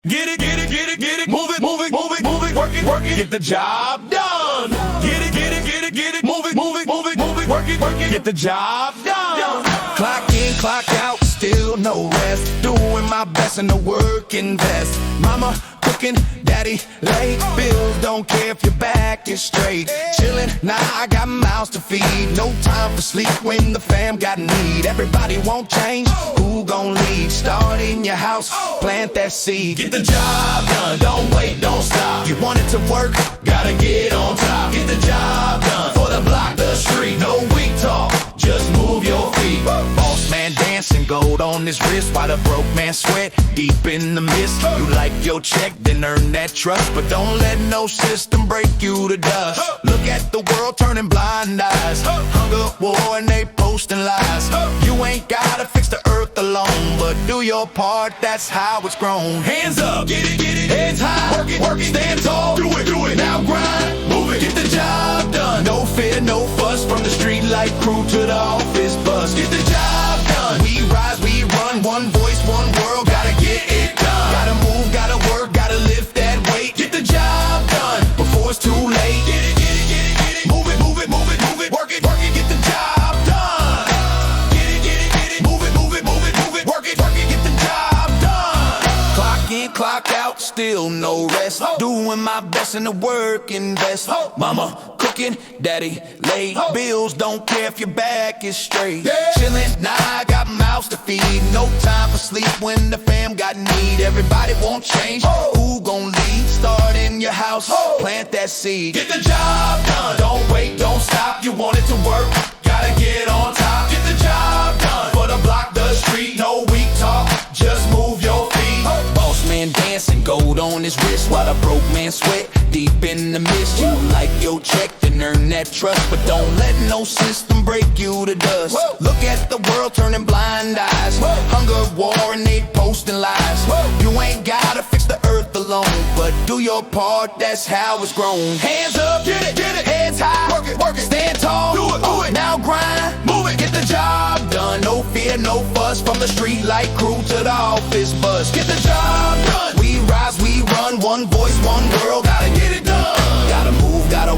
Get it, get it, get it, get it, move it, move it, move it, move it, work it, get the job done. Get it, get it, get it, get it, move it, move it, move it, move it, work it, get the job done. Clock in, clock out, still no rest. Doing my best in the working vest. Mama cooking, daddy late. Bills, don't care if your back is straight. Chillin', nah, I got mouths to feed. No time for sleep when the fam got need. Everybody won't change, who gon' lead? Start in your house, plant that seed. Get the job done, don't wait, don't stop. You want it to work, gotta get on top. Get the job done, for the block, the street. No weak talk, just move your feet. Boss man dancing, gold on his wrist, while the broke man sweat deep in the mist. You like your check, then earn that trust, but don't let no system break you to dust. Look at the world turning blind eyes. Hunger, war, and they posting lies. You ain't gotta fix the earth alone, but do your part, that's how it's grown. Hands up, get it, heads high, work it, stand tall, do it, now grind, move it, get the job done. No fear, no fuss, from the street light crew to the office bus. Get the job done, we rise, we run, one voice, one world, gotta get it done. Gotta move, gotta work, gotta lift that weight. Get the job done, before it's too late. Get it, move it, move it, move it, move it, work it, get the job done. Get it, move it, move it, move it, move it, work it, get the job done. Clock in, clock out, still no rest. Doing my best in the working vest. Mama cooking, daddy late. Bills, don't care if your back is straight. Chillin', nah, I got mouths to feed. No time for sleep when the fam got need. Everybody won't change, who gon' lead? Start in your house, plant that seed. Get the job done, don't wait, don't stop. You want it to work, gotta get on top. Get the job done, for the block, the street. No weak talk, just move your feet. Boss man dancing, gold on his wrist, while the broke man sweat deep in the mist. You like your check, then earn that trust, but don't let no system break you to dust. Look at the world turning blind eyes. Hunger, war, and they posting lies. You ain't gotta fix the earth alone, but do your part, that's how it's grown. Hands up, get it, heads high, work it, stand tall, do it, now grind, move it, get the job done. No fear, no fuss, from the street light crew to the office bus. Get the job done, we rise, we run, one voice, one world, gotta get it done. Gotta move, gotta